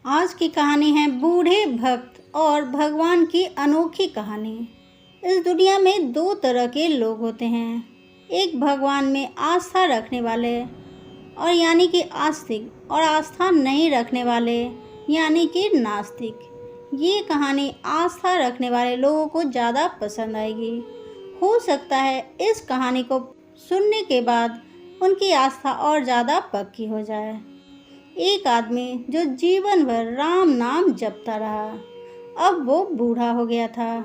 आज की कहानी है बूढ़े भक्त और भगवान की अनोखी कहानी। इस दुनिया में दो तरह के लोग होते हैं, एक भगवान में आस्था रखने वाले और यानी कि आस्तिक, और आस्था नहीं रखने वाले यानी कि नास्तिक। ये कहानी आस्था रखने वाले लोगों को ज़्यादा पसंद आएगी। हो सकता है इस कहानी को सुनने के बाद उनकी आस्था और ज़्यादा पक्की हो जाए। एक आदमी जो जीवन भर राम नाम जपता रहा, अब वो बूढ़ा हो गया था।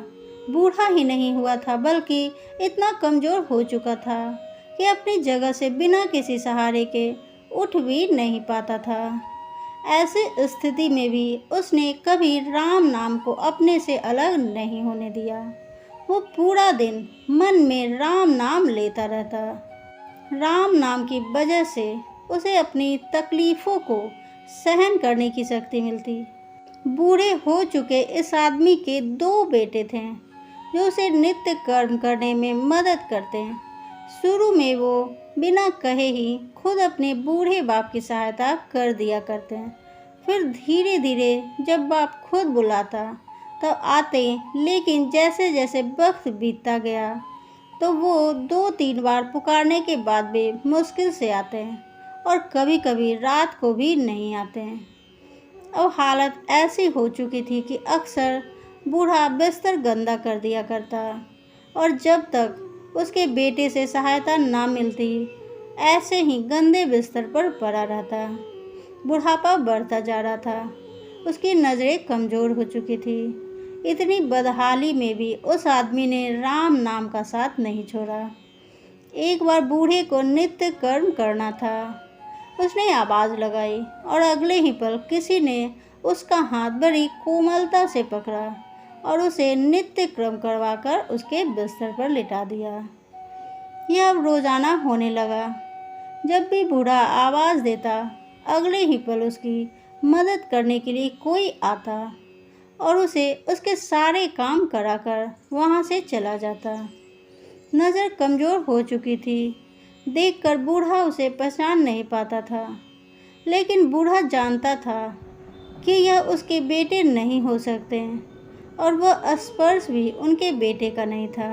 बूढ़ा ही नहीं हुआ था बल्कि इतना कमज़ोर हो चुका था कि अपनी जगह से बिना किसी सहारे के उठ भी नहीं पाता था। ऐसी स्थिति में भी उसने कभी राम नाम को अपने से अलग नहीं होने दिया। वो पूरा दिन मन में राम नाम लेता रहता। राम नाम की वजह से उसे अपनी तकलीफ़ों को सहन करने की शक्ति मिलती। बूढ़े हो चुके इस आदमी के दो बेटे थे जो उसे नित्य कर्म करने में मदद करते हैं। शुरू में वो बिना कहे ही खुद अपने बूढ़े बाप की सहायता कर दिया करते हैं। फिर धीरे धीरे जब बाप खुद बुलाता तब आते, लेकिन जैसे जैसे वक्त बीतता गया तो वो 2-3 बार पुकारने के बाद भी मुश्किल से आते हैं और कभी कभी रात को भी नहीं आते हैं। अब हालत ऐसी हो चुकी थी कि अक्सर बूढ़ा बिस्तर गंदा कर दिया करता और जब तक उसके बेटे से सहायता ना मिलती ऐसे ही गंदे बिस्तर पर पड़ा रहता। बुढ़ापा बढ़ता जा रहा था, उसकी नज़रें कमज़ोर हो चुकी थी। इतनी बदहाली में भी उस आदमी ने राम नाम का साथ नहीं छोड़ा। एक बार बूढ़े को नित्य कर्म करना था। उसने आवाज़ लगाई और अगले ही पल किसी ने उसका हाथ बड़ी कोमलता से पकड़ा और उसे नित्य क्रम करवाकर उसके बिस्तर पर लिटा दिया। यह अब रोज़ाना होने लगा। जब भी बूढ़ा आवाज़ देता अगले ही पल उसकी मदद करने के लिए कोई आता और उसे उसके सारे काम कराकर वहाँ से चला जाता। नज़र कमज़ोर हो चुकी थी, देखकर बूढ़ा उसे पहचान नहीं पाता था, लेकिन बूढ़ा जानता था कि यह उसके बेटे नहीं हो सकते और वह स्पर्श भी उनके बेटे का नहीं था।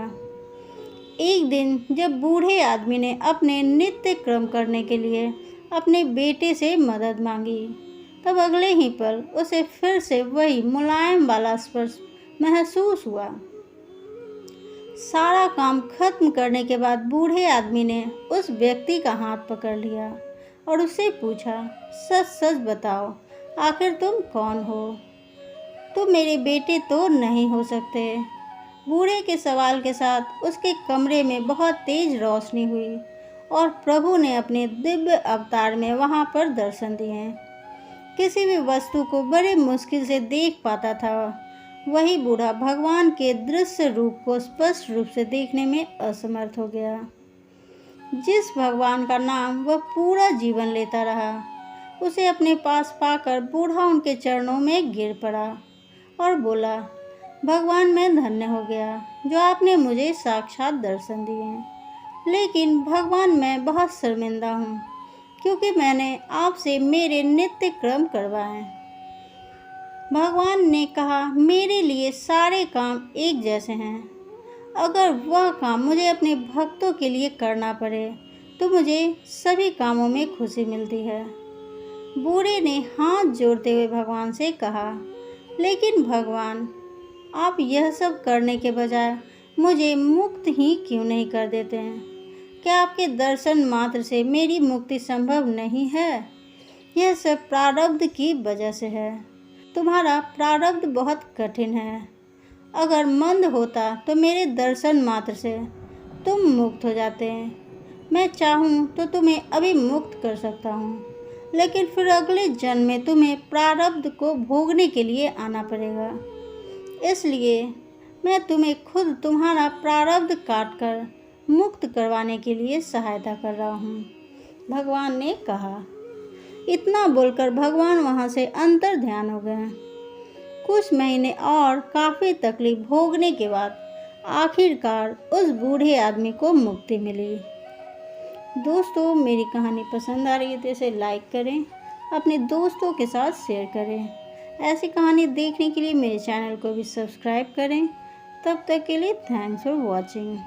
एक दिन जब बूढ़े आदमी ने अपने नित्य क्रम करने के लिए अपने बेटे से मदद मांगी, तब अगले ही पल उसे फिर से वही मुलायम वाला स्पर्श महसूस हुआ। सारा काम खत्म करने के बाद बूढ़े आदमी ने उस व्यक्ति का हाथ पकड़ लिया और उससे पूछा, सच सच बताओ, आखिर तुम कौन हो? तुम मेरे बेटे तो नहीं हो सकते। बूढ़े के सवाल के साथ उसके कमरे में बहुत तेज रोशनी हुई और प्रभु ने अपने दिव्य अवतार में वहां पर दर्शन दिए। किसी भी वस्तु को बड़े मुश्किल से देख पाता था, वही बूढ़ा भगवान के दृश्य रूप को स्पष्ट रूप से देखने में असमर्थ हो गया। जिस भगवान का नाम वह पूरा जीवन लेता रहा, उसे अपने पास पाकर बूढ़ा उनके चरणों में गिर पड़ा और बोला, भगवान मैं धन्य हो गया जो आपने मुझे साक्षात दर्शन दिए, लेकिन भगवान मैं बहुत शर्मिंदा हूँ क्योंकि मैंने आपसे मेरे नित्य क्रम करवाए। भगवान ने कहा, मेरे लिए सारे काम एक जैसे हैं। अगर वह काम मुझे अपने भक्तों के लिए करना पड़े तो मुझे सभी कामों में खुशी मिलती है। बूढ़े ने हाथ जोड़ते हुए भगवान से कहा, लेकिन भगवान, आप यह सब करने के बजाय मुझे मुक्त ही क्यों नहीं कर देते हैं? क्या आपके दर्शन मात्र से मेरी मुक्ति संभव नहीं है? यह सब प्रारब्ध की वजह से है। तुम्हारा प्रारब्ध बहुत कठिन है। अगर मंद होता तो मेरे दर्शन मात्र से तुम मुक्त हो जाते हैं। मैं चाहूँ तो तुम्हें अभी मुक्त कर सकता हूँ, लेकिन फिर अगले जन्म में तुम्हें प्रारब्ध को भोगने के लिए आना पड़ेगा। इसलिए मैं तुम्हें खुद तुम्हारा प्रारब्ध काट कर मुक्त करवाने के लिए सहायता कर रहा हूँ, भगवान ने कहा। इतना बोलकर भगवान वहाँ से अंतर ध्यान हो गए। कुछ महीने और काफ़ी तकलीफ भोगने के बाद आखिरकार उस बूढ़े आदमी को मुक्ति मिली। दोस्तों, मेरी कहानी पसंद आ रही है तो इसे लाइक करें, अपने दोस्तों के साथ शेयर करें। ऐसी कहानी देखने के लिए मेरे चैनल को भी सब्सक्राइब करें। तब तक के लिए थैंक्स फॉर वॉचिंग।